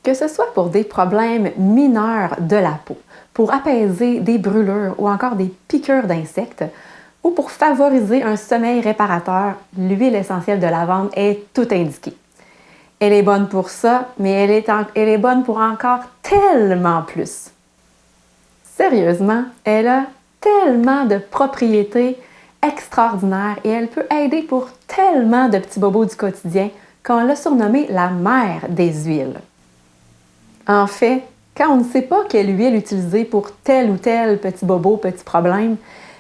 Que ce soit pour des problèmes mineurs de la peau, pour apaiser des brûlures ou encore des piqûres d'insectes, ou pour favoriser un sommeil réparateur, l'huile essentielle de lavande est tout indiquée. Elle est bonne pour ça, mais elle est bonne pour encore tellement plus. Sérieusement, elle a tellement de propriétés extraordinaires et elle peut aider pour tellement de petits bobos du quotidien qu'on l'a surnommée la mère des huiles. En fait, quand on ne sait pas quelle huile utiliser pour tel ou tel petit bobo, petit problème,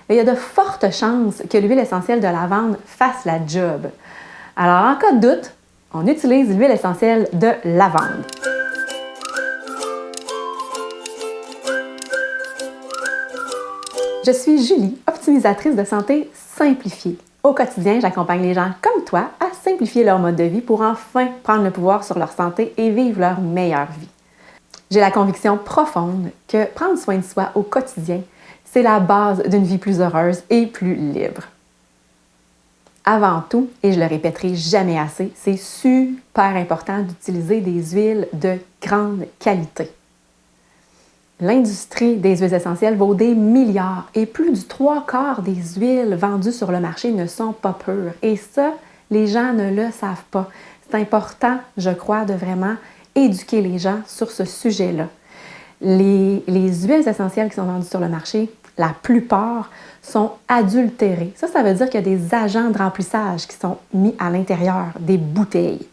il y a de fortes chances que l'huile essentielle de lavande fasse la job. Alors, en cas de doute, on utilise l'huile essentielle de lavande. Je suis Julie, optimisatrice de santé simplifiée. Au quotidien, j'accompagne les gens comme toi à simplifier leur mode de vie pour enfin prendre le pouvoir sur leur santé et vivre leur meilleure vie. J'ai la conviction profonde que prendre soin de soi au quotidien, c'est la base d'une vie plus heureuse et plus libre. Avant tout, et je le répéterai jamais assez, c'est super important d'utiliser des huiles de grande qualité. L'industrie des huiles essentielles vaut des milliards et plus du 3/4 des huiles vendues sur le marché ne sont pas pures. Et ça, les gens ne le savent pas. C'est important, je crois, de vraiment éduquer les gens sur ce sujet-là. Les huiles essentielles qui sont vendues sur le marché, la plupart sont adultérées. Ça veut dire qu'il y a des agents de remplissage qui sont mis à l'intérieur des bouteilles.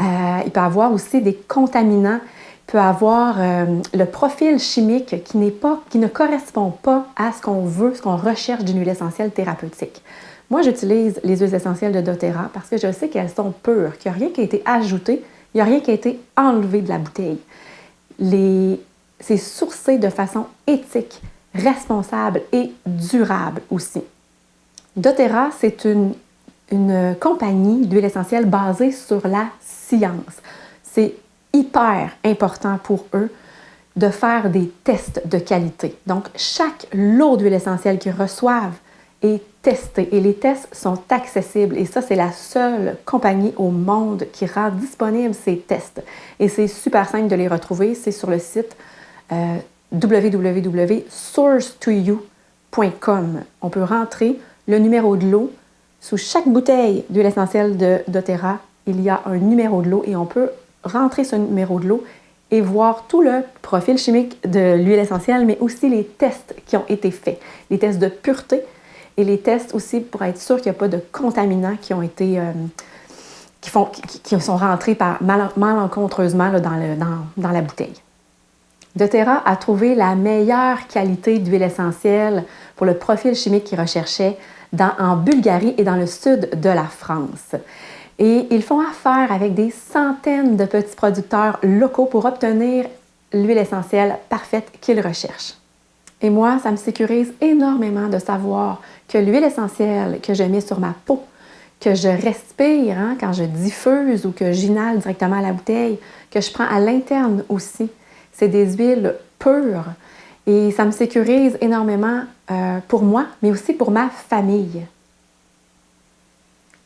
Il peut y avoir aussi des contaminants. Il peut y avoir le profil chimique qui ne correspond pas à ce qu'on veut, ce qu'on recherche d'une huile essentielle thérapeutique. Moi, j'utilise les huiles essentielles de doTERRA parce que je sais qu'elles sont pures, qu'il n'y a rien qui a été ajouté, il n'y a rien qui a été enlevé de la bouteille. C'est sourcé de façon éthique, responsable et durable aussi. doTERRA, c'est une compagnie d'huile essentielle basée sur la science. C'est hyper important pour eux de faire des tests de qualité. Donc, chaque lot d'huile essentielle qu'ils reçoivent est testé et les tests sont accessibles. Et ça, c'est la seule compagnie au monde qui rend disponible ces tests. Et c'est super simple de les retrouver. C'est sur le site www.source2you.com. On peut rentrer le numéro de l'eau. Sous chaque bouteille d'huile essentielle de doTERRA, il y a un numéro de l'eau et on peut rentrer ce numéro de l'eau et voir tout le profil chimique de l'huile essentielle, mais aussi les tests qui ont été faits, les tests de pureté et les tests aussi pour être sûr qu'il n'y a pas de contaminants qui ont été qui sont rentrés malencontreusement là, dans la bouteille. doTERRA a trouvé la meilleure qualité d'huile essentielle pour le profil chimique qu'ils recherchaient en Bulgarie et dans le sud de la France. Et ils font affaire avec des centaines de petits producteurs locaux pour obtenir l'huile essentielle parfaite qu'ils recherchent. Et moi, ça me sécurise énormément de savoir que l'huile essentielle que je mets sur ma peau, que je respire quand je diffuse ou que j'inhale directement à la bouteille, que je prends à l'interne aussi, c'est des huiles pures. Et ça me sécurise énormément pour moi, mais aussi pour ma famille.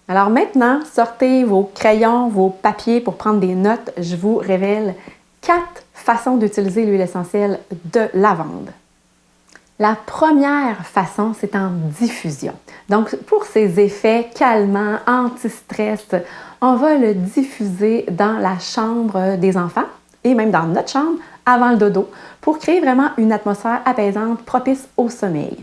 Alors maintenant, sortez vos crayons, vos papiers pour prendre des notes. Je vous révèle 4 façons d'utiliser l'huile essentielle de lavande. La première façon, c'est en diffusion. Donc, pour ses effets calmants, anti-stress, on va le diffuser dans la chambre des enfants et même dans notre chambre avant le dodo pour créer vraiment une atmosphère apaisante propice au sommeil.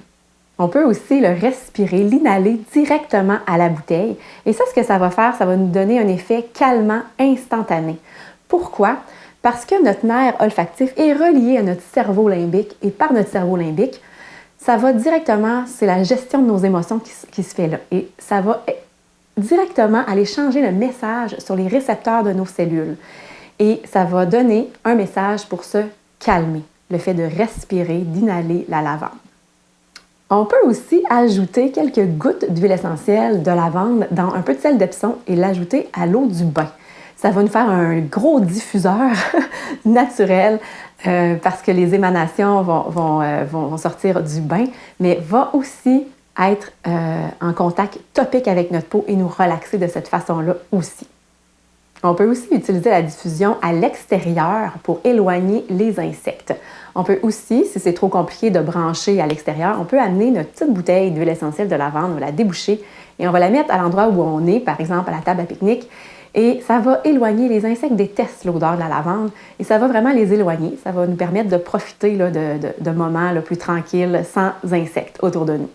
On peut aussi le respirer, l'inhaler directement à la bouteille. Et ça, ce que ça va faire, ça va nous donner un effet calmant instantané. Pourquoi? Parce que notre nerf olfactif est relié à notre cerveau limbique et par notre cerveau limbique, ça va directement, c'est la gestion de nos émotions qui se fait là. Et ça va directement aller changer le message sur les récepteurs de nos cellules. Et ça va donner un message pour se calmer, le fait de respirer, d'inhaler la lavande. On peut aussi ajouter quelques gouttes d'huile essentielle de lavande dans un peu de sel d'Epsom et l'ajouter à l'eau du bain. Ça va nous faire un gros diffuseur naturel parce que les émanations vont sortir du bain, mais va aussi être en contact topique avec notre peau et nous relaxer de cette façon-là aussi. On peut aussi utiliser la diffusion à l'extérieur pour éloigner les insectes. On peut aussi, si c'est trop compliqué de brancher à l'extérieur, on peut amener notre petite bouteille d'huile essentielle de lavande, on va la déboucher et on va la mettre à l'endroit où on est, par exemple à la table à pique-nique. Et ça va éloigner, les insectes détestent l'odeur de la lavande et ça va vraiment les éloigner. Ça va nous permettre de profiter là, de moments là, plus tranquilles, sans insectes autour de nous.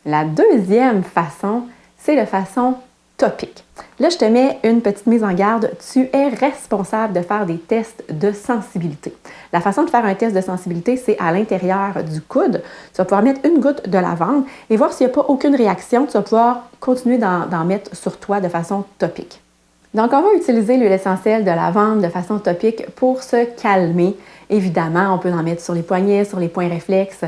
La deuxième façon, c'est la façon topique. Là, je te mets une petite mise en garde. Tu es responsable de faire des tests de sensibilité. La façon de faire un test de sensibilité, c'est à l'intérieur du coude. Tu vas pouvoir mettre une goutte de lavande et voir s'il n'y a pas aucune réaction. Tu vas pouvoir continuer d'en mettre sur toi de façon topique. Donc, on va utiliser l'huile essentielle de lavande de façon topique pour se calmer. Évidemment, on peut en mettre sur les poignets, sur les points réflexes,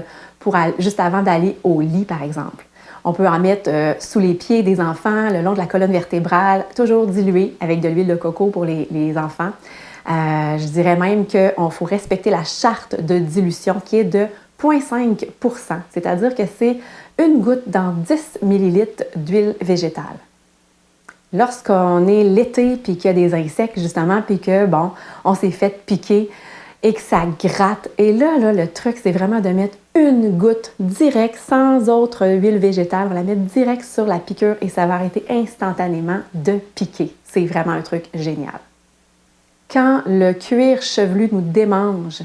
juste avant d'aller au lit, par exemple. On peut en mettre sous les pieds des enfants, le long de la colonne vertébrale, toujours dilué avec de l'huile de coco pour les enfants. Je dirais même qu'il faut respecter la charte de dilution qui est de 0,5 %, c'est-à-dire que c'est une goutte dans 10 ml d'huile végétale. Lorsqu'on est l'été puis qu'il y a des insectes justement puis que on s'est fait piquer et que ça gratte. Et là, le truc, c'est vraiment de mettre une goutte direct, sans autre huile végétale. On va la mettre direct sur la piqûre et ça va arrêter instantanément de piquer. C'est vraiment un truc génial. Quand le cuir chevelu nous démange,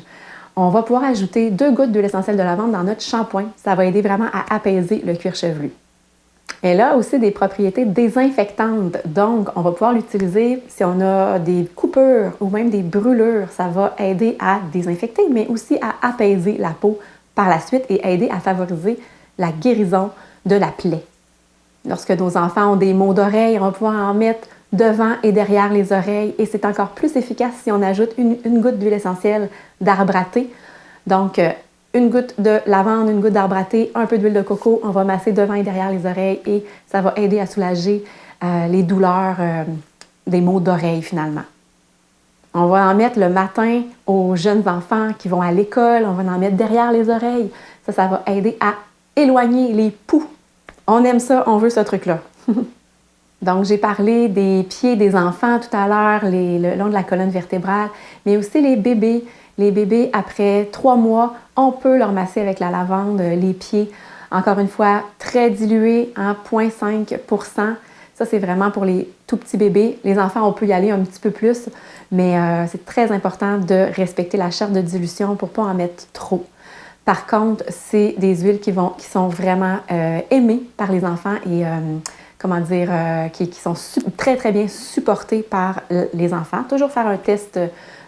on va pouvoir ajouter 2 gouttes d'huile essentielle de lavande dans notre shampoing. Ça va aider vraiment à apaiser le cuir chevelu. Elle a aussi des propriétés désinfectantes, donc on va pouvoir l'utiliser si on a des coupures ou même des brûlures. Ça va aider à désinfecter, mais aussi à apaiser la peau par la suite et aider à favoriser la guérison de la plaie. Lorsque nos enfants ont des maux d'oreilles, on va pouvoir en mettre devant et derrière les oreilles et c'est encore plus efficace si on ajoute une goutte d'huile essentielle d'arbre à thé. Donc, une goutte de lavande, une goutte d'arbre à thé, un peu d'huile de coco, on va masser devant et derrière les oreilles et ça va aider à soulager les douleurs des maux d'oreille finalement. On va en mettre le matin aux jeunes enfants qui vont à l'école, on va en mettre derrière les oreilles. Ça va aider à éloigner les poux. On aime ça, on veut ce truc-là. Donc, j'ai parlé des pieds des enfants tout à l'heure, le long de la colonne vertébrale, mais aussi les bébés. Les bébés, après 3 mois, on peut leur masser avec la lavande les pieds. Encore une fois, très dilué, 0,5 %. Ça, c'est vraiment pour les tout petits bébés. Les enfants, on peut y aller un petit peu plus, mais c'est très important de respecter la charte de dilution pour ne pas en mettre trop. Par contre, c'est des huiles qui sont vraiment aimées par les enfants et qui sont très, très bien supportées par les enfants. Toujours faire un test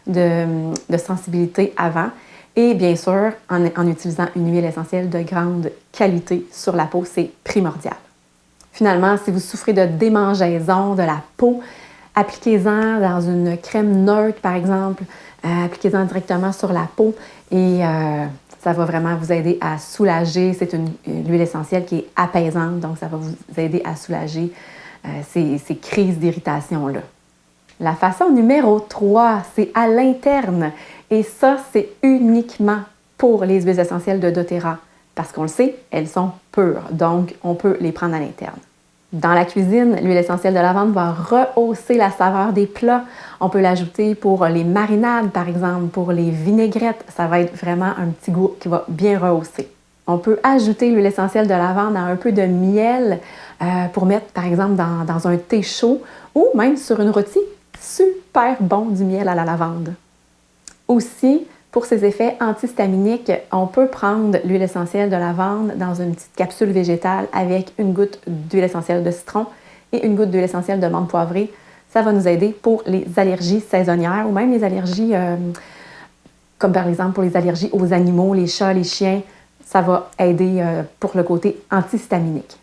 de sensibilité avant et bien sûr, en utilisant une huile essentielle de grande qualité sur la peau, c'est primordial. Finalement, si vous souffrez de démangeaison de la peau, appliquez-en dans une crème neutre, par exemple. Appliquez-en directement sur la peau et ça va vraiment vous aider à soulager. C'est une huile essentielle qui est apaisante, donc ça va vous aider à soulager ces crises d'irritation-là. La façon numéro 3, c'est à l'interne. Et ça, c'est uniquement pour les huiles essentielles de doTERRA. Parce qu'on le sait, elles sont pures, donc on peut les prendre à l'interne. Dans la cuisine, l'huile essentielle de lavande va rehausser la saveur des plats. On peut l'ajouter pour les marinades, par exemple, pour les vinaigrettes. Ça va être vraiment un petit goût qui va bien rehausser. On peut ajouter l'huile essentielle de lavande à un peu de miel pour mettre, par exemple, dans un thé chaud ou même sur une rôtie. Super bon du miel à la lavande. Aussi, pour ses effets antihistaminiques, on peut prendre l'huile essentielle de lavande dans une petite capsule végétale avec une goutte d'huile essentielle de citron et une goutte d'huile essentielle de menthe poivrée. Ça va nous aider pour les allergies saisonnières ou même les allergies, comme par exemple pour les allergies aux animaux, les chats, les chiens. Ça va aider pour le côté antihistaminique.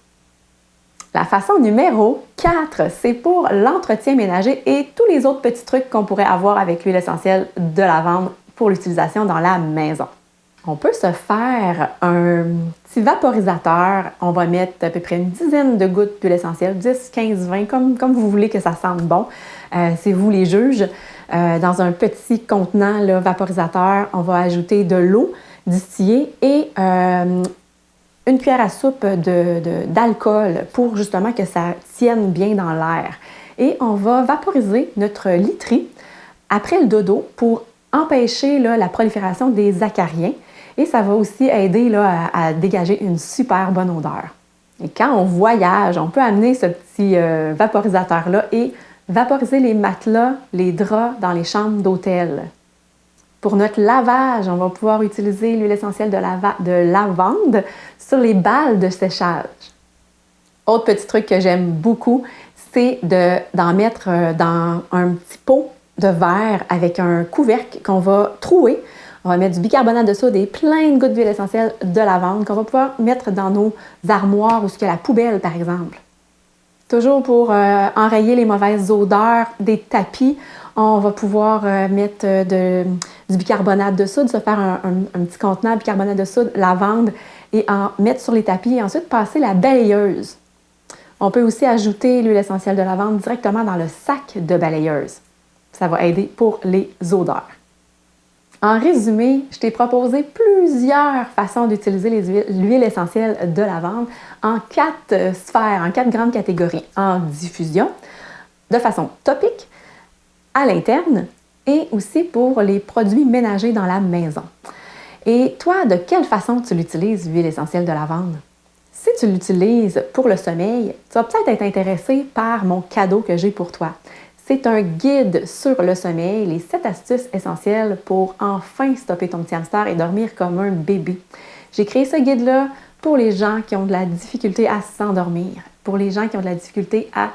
La façon numéro 4, c'est pour l'entretien ménager et tous les autres petits trucs qu'on pourrait avoir avec l'huile essentielle de lavande pour l'utilisation dans la maison. On peut se faire un petit vaporisateur. On va mettre à peu près une dizaine de gouttes d'huile essentielle, 10, 15, 20, comme vous voulez que ça sente bon. C'est vous les juges. Dans un petit contenant là, vaporisateur, on va ajouter de l'eau distillée et une cuillère à soupe d'alcool pour justement que ça tienne bien dans l'air. et on va vaporiser notre literie après le dodo pour empêcher là, la prolifération des acariens et ça va aussi aider là, à dégager une super bonne odeur. Et quand on voyage, on peut amener ce petit vaporisateur-là et vaporiser les matelas, les draps dans les chambres d'hôtel. Pour notre lavage, on va pouvoir utiliser l'huile essentielle de lavande sur les balles de séchage. Autre petit truc que j'aime beaucoup, c'est d'en mettre dans un petit pot de verre avec un couvercle qu'on va trouer. On va mettre du bicarbonate de soude et plein de gouttes d'huile essentielle de lavande qu'on va pouvoir mettre dans nos armoires ou ce qu'il y a la poubelle, par exemple. Toujours pour enrayer les mauvaises odeurs des tapis, on va pouvoir mettre du bicarbonate de soude, se faire un petit contenant de bicarbonate de soude, lavande, et en mettre sur les tapis et ensuite passer la balayeuse. On peut aussi ajouter l'huile essentielle de lavande directement dans le sac de balayeuse. Ça va aider pour les odeurs. En résumé, je t'ai proposé plusieurs façons d'utiliser l'huile essentielle de lavande en 4 sphères, en 4 grandes catégories. En diffusion, de façon topique, à l'interne et aussi pour les produits ménagers dans la maison. Et toi, de quelle façon tu l'utilises, l'huile essentielle de lavande? Si tu l'utilises pour le sommeil, tu vas peut-être être intéressé par mon cadeau que j'ai pour toi. C'est un guide sur le sommeil, les 7 astuces essentielles pour enfin stopper ton petit hamster et dormir comme un bébé. J'ai créé ce guide-là pour les gens qui ont de la difficulté à s'endormir, pour les gens qui ont de la difficulté à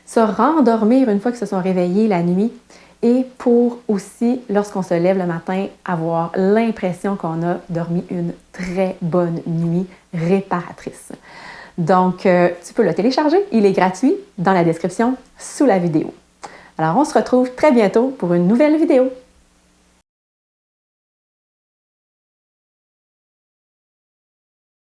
se rendormir une fois qu'ils se sont réveillés la nuit et pour aussi, lorsqu'on se lève le matin, avoir l'impression qu'on a dormi une très bonne nuit réparatrice. Donc, tu peux le télécharger, il est gratuit dans la description sous la vidéo. Alors, on se retrouve très bientôt pour une nouvelle vidéo.